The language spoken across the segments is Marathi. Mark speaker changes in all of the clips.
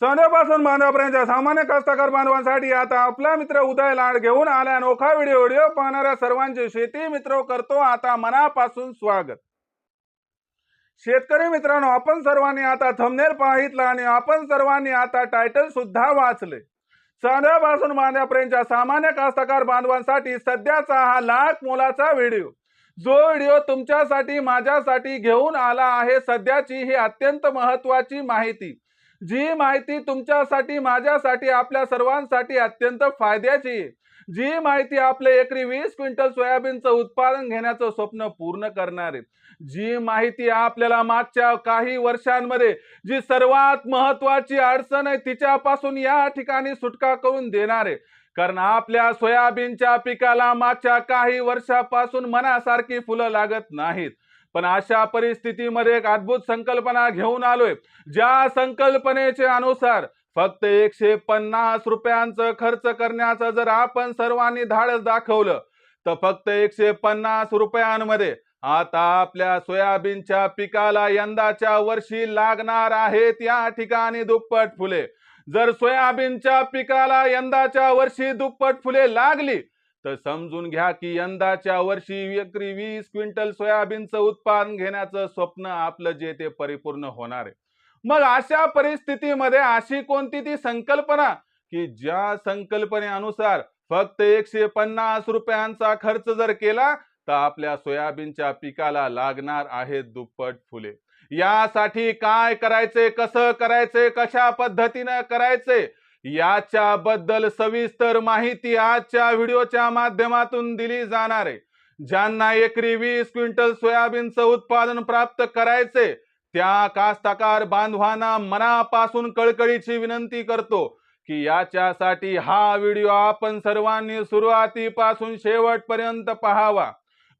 Speaker 1: सोन्यापासून बांधापर्यंत सामान्य कास्तकार बांधवांसाठी आता आपला मित्र उदय लाड घेऊन आला अनोखा व्हिडिओ पाहणाऱ्या सर्वांचे शेती मित्र करतो आता मनापासून स्वागत। शेतकरी मित्रांनो, आपण सर्वांनी आता थंबनेल पाहितलं आणि आपण सर्वांनी आता टायटल सुद्धा वाचले। सोन्यापासून बांधापर्यंतच्या सामान्य कास्तकार बांधवांसाठी सध्याचा हा लाख मोलाचा व्हिडिओ, जो व्हिडिओ तुमच्यासाठी माझ्यासाठी घेऊन आला आहे। सध्याची ही अत्यंत महत्त्वाची माहिती, जी माहिती तुमच्यासाठी माझ्यासाठी आपल्या सर्वांसाठी अत्यंत फायद्याची आहे। जी माहिती आपले एकरी 20 क्विंटल सोयाबीनचं उत्पादन घेण्याचं स्वप्न पूर्ण करणार आहे। जी माहिती आपल्याला मागच्या काही वर्षांमध्ये जी सर्वात महत्त्वाची अडचण आहे तिच्यापासून या ठिकाणी सुटका करून देणार आहे। कारण आपल्या सोयाबीनच्या पिकाला मागच्या काही वर्षापासून मनासारखी फुलं लागत नाहीत। पण अशा परिस्थितीमध्ये एक अद्भुत संकल्पना घेऊन आलोय, ज्या संकल्पनेचे अनुसार फक्त 150 रुपयांचं खर्च करण्याचं जर आपण सर्वांनी धाडस दाखवलं, तर फक्त 150 रुपयांमध्ये आता आपल्या सोयाबीनच्या पिकाला यंदाच्या वर्षी लागणार आहेत या ठिकाणी दुप्पट फुले। जर सोयाबीनच्या पिकाला यंदाच्या वर्षी दुप्पट फुले लागली तर समजून घ्या की यंदाच्या वर्षी एकरी 20 क्विंटल सोयाबीनचं उत्पादन घेण्याचं स्वप्न आपलं जे ते परिपूर्ण होणार आहे। मग अशा परिस्थितीमध्ये अशी कोणती ती संकल्पना की ज्या संकल्पनेनुसार फक्त 150 रुपयांचा खर्च जर केला तर आपल्या सोयाबीनच्या पिकाला लागणार आहेत दुप्पट फुले। यासाठी काय करायचे, कसं करायचे, कशा पद्धतीने करायचे, याच्याबद्दल सविस्तर माहिती आजच्या व्हिडिओच्या माध्यमातून दिली जाणार आहे। ज्यांना एकरी 20 क्विंटल सोयाबीनचं उत्पादन प्राप्त करायचे त्या कास्तकार बांधवांना मनापासून कळकळीची विनंती करतो की याच्यासाठी हा व्हिडिओ आपण सर्वांनी सुरुवातीपासून शेवटपर्यंत पाहावा।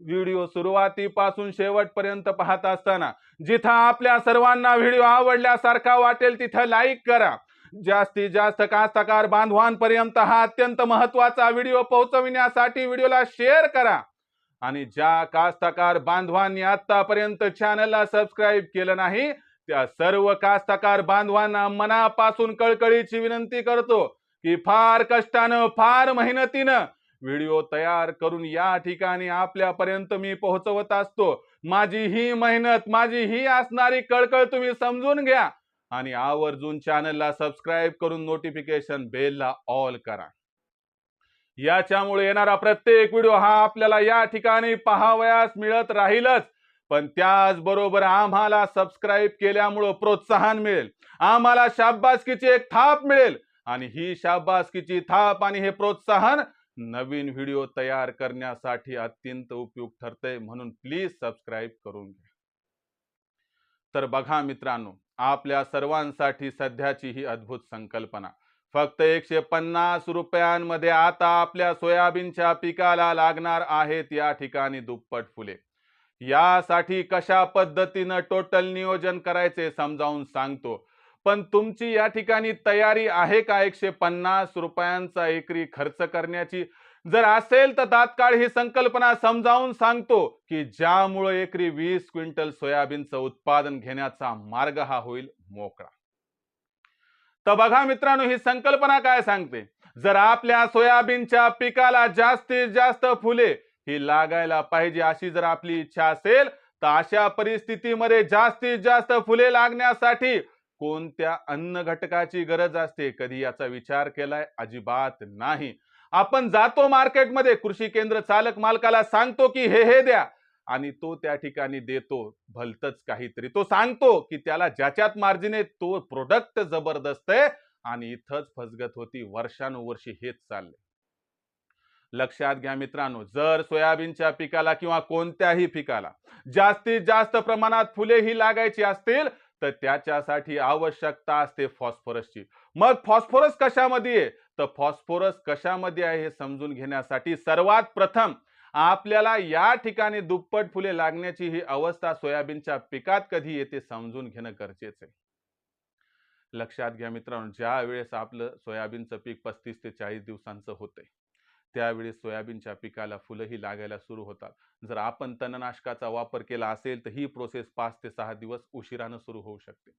Speaker 1: व्हिडिओ सुरुवातीपासून शेवटपर्यंत पाहत असताना जिथं आपल्या सर्वांना व्हिडिओ आवडल्यासारखा वाटेल तिथं लाईक करा। जास्तीत जास्त कास्तकार बांधवांपर्यंत हा अत्यंत महत्त्वाचा व्हिडिओ पोहोचविण्यासाठी व्हिडिओला शेअर करा। आणि ज्या कास्तकार बांधवांनी आतापर्यंत चॅनलला सबस्क्राईब केलं नाही त्या सर्व कास्तकार बांधवांना मनापासून कळकळीची विनंती करतो की फार कष्टानं, फार मेहनतीनं व्हिडिओ तयार करून या ठिकाणी आपल्यापर्यंत मी पोहोचवत असतो। माझी ही मेहनत, माझी ही असणारी कळकळ तुम्ही समजून घ्या आणि आवर्जून चॅनलला सबस्क्राईब करून नोटिफिकेशन बेलला ऑल करा। याच्यामुळे येणारा प्रत्येक व्हिडिओ हा आपल्याला या ठिकाणी पाहावयास मिळत राहीलच, पण त्याचबरोबर आम्हाला सबस्क्राईब केल्यामुळे प्रोत्साहन मिळेल, आम्हाला शाबासकीची एक थाप मिळेल आणि ही शाबासकीची थाप आणि हे प्रोत्साहन नवीन व्हिडिओ तयार करण्यासाठी अत्यंत उपयुक्त ठरते। म्हणून प्लीज सबस्क्राईब करून घ्या। तर बघा मित्रांनो, आपल्या सर्वांसाठी सध्याची ही अद्भुत संकल्पना फक्त 150 रुपयांमध्ये आता आपल्या सोयाबीनच्या पिकाला लागणार आहेत या ठिकाणी दुप्पट फुले। यासाठी कशा पद्धतीने टोटल नियोजन करायचे समजावून सांगतो, पण तुमची या ठिकाणी तयारी आहे का 150 रुपयांचा एकरी खर्च करण्याची? जर असेल तर तात्काळ ही संकल्पना समजावून सांगतो की ज्यामुळे एकरी 20 क्विंटल सोयाबीनचं उत्पादन घेण्याचा मार्ग हा होईल मोकळा। तर बघा मित्रांनो, ही संकल्पना काय सांगते, जर आपल्या सोयाबीनच्या पिकाला जास्तीत जास्त फुले ही लागायला पाहिजे अशी जर आपली इच्छा असेल तर अशा परिस्थितीमध्ये जास्तीत जास्त फुले लागण्यासाठी कोणत्या अन्न घटकाची गरज असते, कधी याचा विचार केलाय? अजिबात नाही। आपण जातो मार्केटमध्ये, कृषी केंद्र चालक मालकाला सांगतो की हे द्या आणि तो त्या ठिकाणी देतो भलतच काहीतरी। तो सांगतो की त्याला ज्याच्यात मार्जिन आहे तो प्रोडक्ट जबरदस्त आहे आणि इथंच फसगत होती। वर्षानुवर्षी हेच चाललंय। लक्षात घ्या मित्रांनो, जर सोयाबीनच्या पिकाला किंवा कोणत्याही पिकाला जास्तीत जास्त प्रमाणात फुले ही लागायची असतील तर त्याच्यासाठी आवश्यकता असते फॉस्फरसची। मग फॉस्फरस कशामध्ये आहे, तर फॉस्फरस कशामध्ये आहे हे समजून घेण्यासाठी सर्वात प्रथम आपल्याला या ठिकाणी दुप्पट फुले लागण्याची ही अवस्था सोयाबीनच्या पिकात कधी येते समजून घेणं गरजेचं आहे। लक्षात घ्या मित्रांनो, ज्या वेळेस आपलं सोयाबीनचं पीक 35 ते 40 दिवसांचं होतंय त्यावेळेस सोयाबीनच्या पिकाला फुलंही लागायला सुरू होतात। जर आपण तणनाशकाचा वापर केला असेल तर ही प्रोसेस 5 ते 6 दिवस उशिराने सुरू होऊ शकते।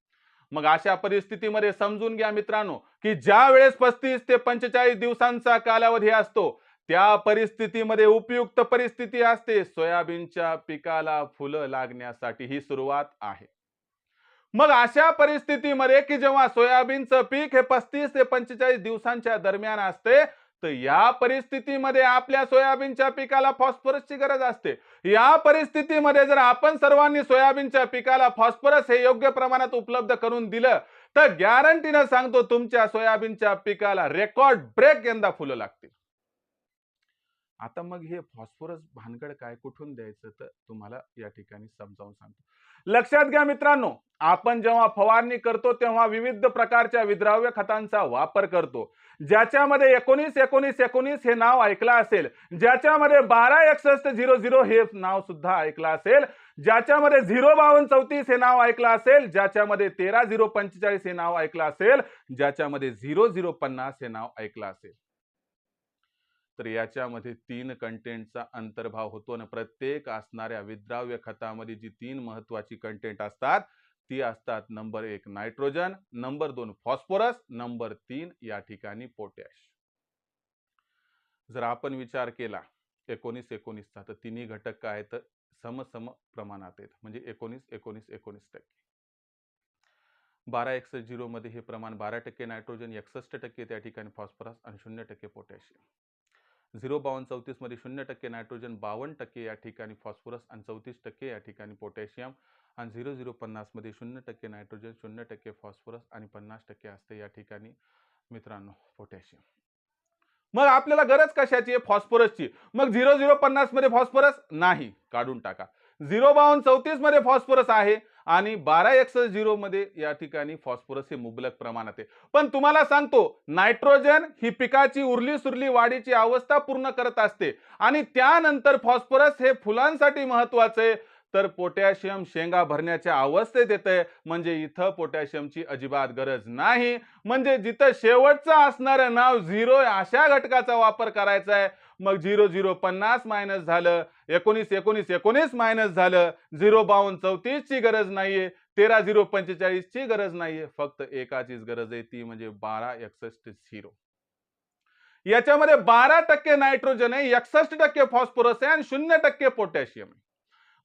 Speaker 1: मग अशा परिस्थितीमध्ये समजून घ्या मित्रांनो, की ज्या वेळेस 35 ते 45 दिवसांचा कालावधी असतो, त्या परिस्थितीमध्ये उपयुक्त परिस्थिती असते सोयाबीनच्या पिकाला फुलं लागण्यासाठी. ही सुरुवात आहे. मग अशा परिस्थितीमध्ये की जेव्हा सोयाबीनचं पीक हे 35 ते 45 दिवसांच्या दरम्यान असते, तर या परिस्थितीमध्ये आपल्या सोयाबीनच्या पिकाला फॉस्फरसची गरज असते. या परिस्थितीमध्ये जर आपण सर्वांनी सोयाबीनच्या पिकाला फॉस्फरस हे योग्य प्रमाणात उपलब्ध करून दिलं, तर गॅरंटीनं सांगतो तुमच्या सोयाबीनच्या पिकाला रेकॉर्ड ब्रेक यंदा फुलं लागतील. आता मग हे फॉस्फरस भानगड काय, कुठून द्यायचं, तर तुम्हाला या ठिकाणी समजावून सांगतो. लक्षात घ्या मित्रांनो, आपण जेव्हा फवारणी करतो तेव्हा विविध प्रकारच्या विद्राव्य खतांचा वापर करतो. ज्याच्यामध्ये 19-19-19 हे नाव ऐकलं असेल, ज्याच्यामध्ये 12-61-00 हे नाव सुद्धा ऐकलं असेल, ज्याच्यामध्ये 0-52-34 हे नाव ऐकलं असेल, ज्याच्यामध्ये 13-0-45 हे नाव ऐकलं असेल, ज्याच्यामध्ये 0050 हे नाव ऐकलं असेल. तर याच्यामध्ये 3 कंटेंटचा अंतर्भाव होतो आणि प्रत्येक असणाऱ्या विद्राव्य खतामध्ये जी 3 महत्वाची कंटेंट असतात ती असतात: number 1 nitrogen, number 2 phosphorus, number 3 या ठिकाणी पोटॅश. जर आपण विचार केला 19-19चा, तर तिन्ही घटक काय आहेत, सम प्रमाणात आहेत, म्हणजे 19-19-19%. 12-61-0 मध्ये हे प्रमाण 12% नायट्रोजन, 61% त्या ठिकाणी फॉस्फरस आणि 0% पोटॅशियम. 0-52-34 मध्ये 0% नायट्रोजन, 52% या ठिकाणी फॉस्फरस आणि 34% या ठिकाणी पोटॅशियम. आणि 0050 मध्ये 0% नायट्रोजन, 0% फॉस्फरस आणि 50% असते या ठिकाणी मित्रांनो पोटॅशियम. मग आपल्याला गरज कशाची आहे? फॉस्फरसची. मग 0050 मध्ये फॉस्फरस नाही, काढून टाका. 0-52-34 मध्ये फॉस्फरस आहे आणि 12-61-0 मध्ये या ठिकाणी फॉस्फरस हे मुबलक प्रमाणात आहे. पण तुम्हाला सांगतो, नायट्रोजन ही पिकाची उरली सुरली वाढीची अवस्था पूर्ण करत असते आणि त्यानंतर फॉस्फरस हे फुलांसाठी महत्वाचं आहे. तर पोटॅशियम शेंगा भरण्याच्या अवस्थेत येते, म्हणजे इथं पोटॅशियमची अजिबात गरज नाही. म्हणजे जिथं शेवटचं असणारं नाव 0 अशा घटकाचा वापर करायचा आहे. मग 0050 मायनस झालं, 19-19-19 मायनस झालं, 0-52-34 ची गरज नाहीये, 13-0-45 ची गरज नाहीये, फक्त एकाचीच गरज आहे, ती म्हणजे 12-61-0. याच्यामध्ये 12% नायट्रोजन आहे, 61% फॉस्फरस आहे आणि 0% पोटॅशियम आहे.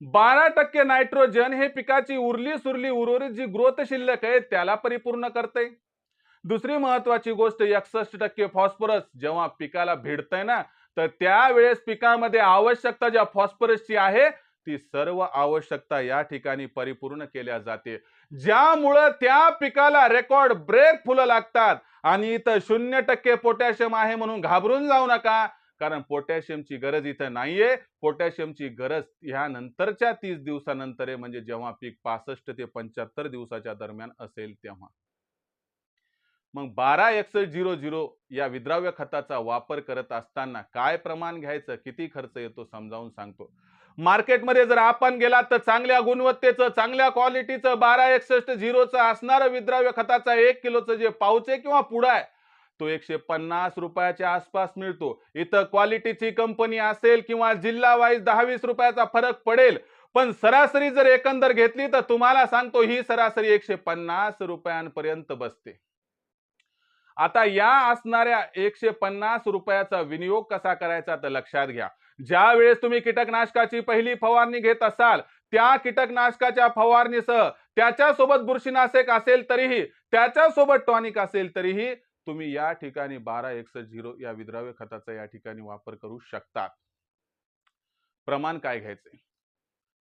Speaker 1: 12% नायट्रोजन हे पिकाची उरली सुरली उर्वरित जी ग्रोथ शिल्लक आहे त्याला परिपूर्ण करते. दुसरी महत्वाची गोष्ट, 61% फॉस्फरस जेव्हा पिकाला भिडतंय ना, तर त्यावेळेस पिकामध्ये आवश्यकता ज्या फॉस्फरसची आहे ती सर्व आवश्यकता या ठिकाणी परिपूर्ण केल्या जाते, ज्यामुळे त्या पिकाला रेकॉर्ड ब्रेक फुलं लागतात. आणि इथं 0% पोटॅशियम आहे म्हणून घाबरून जाऊ नका, कारण पोटॅशियमची गरज इथं नाहीये. पोटॅशियमची गरज ह्या नंतरच्या 30 दिवसानंतर आहे, म्हणजे जेव्हा पीक 65 ते 75 दिवसाच्या दरम्यान असेल तेव्हा. मग 12-61-00 या विद्राव्य खताचा वापर करत असताना काय प्रमाण घ्यायचं, किती खर्च येतो समजावून सांगतो. मार्केटमध्ये जर आपण गेलात तर चांगल्या गुणवत्तेचं, चांगल्या क्वालिटीचं 12-61-0चं असणारं विद्राव्य खताचा 1 किलोचं जे पाऊच आहे किंवा पुडा आहे, तो 150 रुपयाच्या आसपास मिळतो. इथं क्वालिटीची कंपनी असेल किंवा जिल्हा वाईज 10-20 रुपयाचा फरक पडेल, पण सरासरी जर एकंदर घेतली तर तुम्हाला सांगतो ही सरासरी 150 रुपयांपर्यंत बसते. आता या असणाऱ्या 150 रुपयाचा विनियोग कसा करायचा तर लक्षात घ्या. ज्या वेळेस तुम्ही कीटकनाशकाची पहिली फवारणी घेत असाल, त्या कीटकनाशकाच्या फवारणीसह त्याच्यासोबत बुरशीनाशक असेल तरीही, त्याच्यासोबत टॉनिक असेल तरीही तुम्ही या ठिकाणी 12-61-0 या विद्राव्य खताचा या ठिकाणी वापर करू शकता. प्रमाण काय घ्यायचे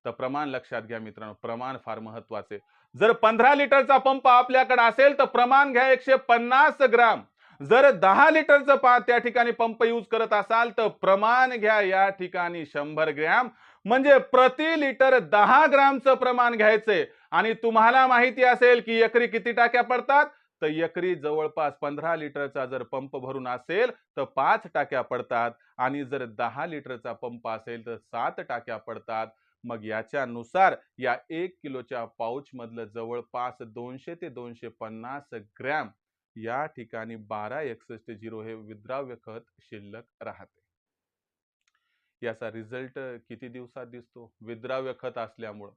Speaker 1: तर प्रमाण लक्षात घ्या मित्रांनो, प्रमाण फार महत्वाचे. जर 15 लिटरचा पंप आपल्याकडे असेल तर प्रमाण घ्या 150 ग्राम. जर 10 लिटरचं त्या ठिकाणी पंप यूज करत असाल तर प्रमाण घ्या या ठिकाणी 100 ग्रॅम, म्हणजे प्रति लिटर 10 ग्रामचं प्रमाण घ्यायचंय. आणि तुम्हाला माहिती असेल की एकरी किती टाक्या पडतात, तर एकरी जवळपास 15 लिटरचा जर पंप भरून असेल तर 5 टाक्या पडतात आणि जर 10 लिटरचा पंप असेल तर 7 टाक्या पडतात. मग याच्यानुसार या 1 किलोच्या पाऊच मधलं जवळपास 200 ते 250 ग्रॅम या ठिकाणी 12-61-0 हे विद्राव्य खत शिल्लक राहते. याचा रिझल्ट किती दिवसात दिसतो? विद्राव्य खत असल्यामुळे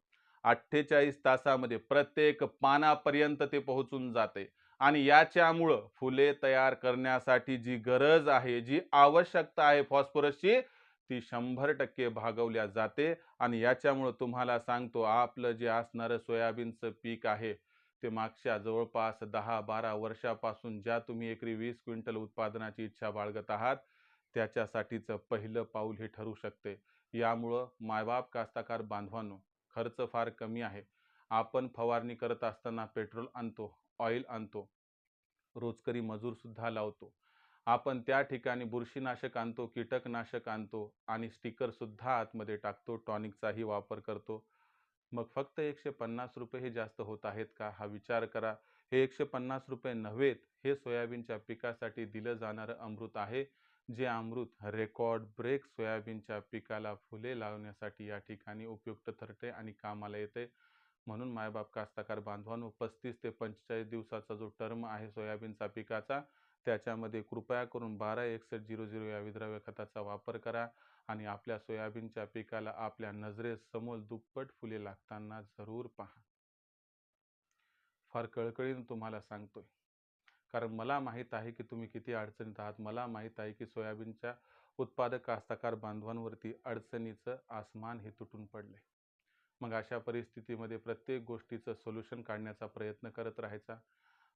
Speaker 1: 48 तासामध्ये प्रत्येक पानापर्यंत ते पोहोचून जाते आणि याच्यामुळं फुले तयार करण्यासाठी जी गरज आहे, जी आवश्यकता आहे फॉस्फरसची, ती 100% भागवल्या जाते. आणि याच्यामुळं तुम्हाला सांगतो, आपलं जे असणारं सोयाबीनचं पीक आहे, ते मागच्या जवळपास 10-12 वर्षापासून ज्या तुम्ही एकरी 20 क्विंटल उत्पादनाची इच्छा बाळगत आहात, त्याच्यासाठीचं पहिलं पाऊल हे ठरू शकते. यामुळं मायबाप कास्तकार बांधवांनो, खर्च फार कमी आहे. आपण फवारणी करत असताना पेट्रोल आणतो, ऑइल आणतो, रोजकरी मजूर सुद्धा लावतो. आपण त्या ठिकाणी बुरशीनाशक आणतो, कीटकनाशक आणतो आणि स्टिकर सुद्धा आतमध्ये टाकतो, टॉनिकचाही वापर करतो. मग फक्त ₹150 हे जास्त होत आहेत का? हा विचार करा. हे ₹150 नव्हेत, हे सोयाबीनच्या पिकासाठी दिलं जाणारं अमृत आहे. जे अमृत रेकॉर्ड ब्रेक सोयाबीनच्या पिकाला फुले लावण्यासाठी या ठिकाणी उपयुक्त ठरते आणि कामाला येते. म्हणून मायबाप कास्तकार बांधवांनो, 35 ते 45 दिवसाचा जो टर्म आहे सोयाबीनचा पिकाचा, त्याच्यामध्ये कृपया करून 12-61-00 या विद्राव्य खताचा वापर करा आणि आपल्या सोयाबीनच्या पिकाला आपल्या नजरेसमोर दुप्पट फुले लागताना जरूर पहा. फार कळकळीने तुम्हाला सांगतोय, कारण मला माहीत आहे की तुम्ही किती अडचणीत आहात. मला माहीत आहे की सोयाबीनच्या उत्पादक कास्तकार बांधवांवरती अडचणीचं आसमान हे तुटून पडले. मग अशा परिस्थितीमध्ये प्रत्येक गोष्टीचं सोल्युशन काढण्याचा प्रयत्न करत राहायचा.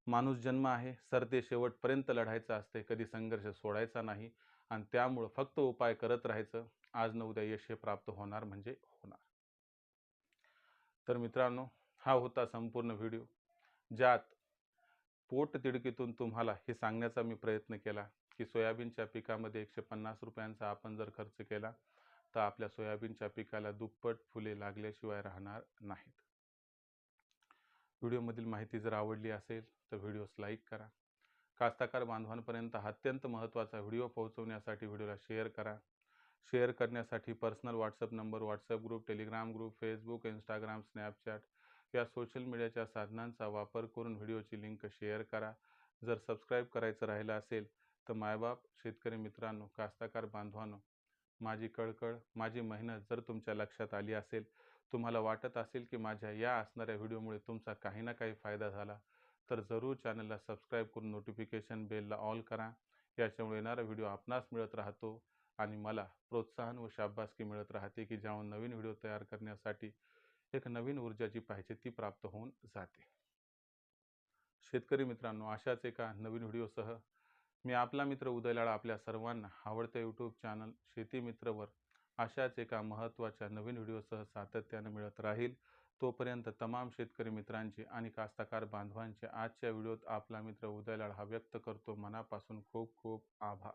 Speaker 1: माणूस जन्म आहे, सरते शेवटपर्यंत लढायचं असते, कधी संघर्ष सोडायचा नाही आणि त्यामुळं फक्त उपाय करत राहायचं. आज न उद्या यश हे प्राप्त होणार म्हणजे होणार. तर मित्रांनो, हा होता संपूर्ण व्हिडिओ, ज्यात पोटतिडकीतून तुम्हाला हे सांगण्याचा मी प्रयत्न केला की सोयाबीनच्या पिकामध्ये ₹150 आपण जर खर्च केला, तर आपल्या सोयाबीनच्या पिकाला दुप्पट फुले लागल्याशिवाय राहणार नाहीत. व्हिडिओमधील माहिती जर आवडली असेल तर व्हिडिओस लाईक करा. कास्तकार बांधवांपर्यंत हा अत्यंत महत्त्वाचा व्हिडिओ पोहोचवण्यासाठी व्हिडिओला शेअर करा. शेअर करण्यासाठी personal WhatsApp number, WhatsApp group, Telegram group, Facebook, Instagram, Snapchat या सोशल मीडियाच्या साधनांचा वापर करून व्हिडिओची लिंक शेअर करा. जर सबस्क्राईब करायचं राहिलं असेल तर मायबाप शेतकरी मित्रांनो, कास्तकार बांधवांनो, माझी कळकळ, माझी मेहनत जर तुमच्या लक्षात आली असेल, तुम्हाला वाटत असेल की माझ्या या असणाऱ्या व्हिडिओमुळे तुमचा काही ना काही फायदा झाला, तर जरूर चॅनलला सबस्क्राईब करून नोटिफिकेशन बेलला ऑल करा. याच्यामुळे येणारा व्हिडिओ आपणास मिळत राहतो आणि मला प्रोत्साहन व शाबासकी मिळत राहते की जेव्हा नवीन व्हिडिओ तयार करण्यासाठी एक नवीन ऊर्जा जी पाहिजे ती प्राप्त होऊन जाते. शेतकरी मित्रांनो, अशाच एका नवीन व्हिडिओसह मी आपला मित्र उदय लाड आपल्या सर्वांना आवडत्या यूट्यूब चॅनल शेती मित्रवर अशाच एका महत्त्वाच्या नवीन व्हिडिओसह सातत्याने मिळत राहील. तोपर्यंत तमाम शेतकरी मित्रांचे आणि कास्तकार बांधवांचे आजच्या व्हिडिओत आपला मित्र उदय लाड हा व्यक्त करतो मनापासून खूप खूप आभार.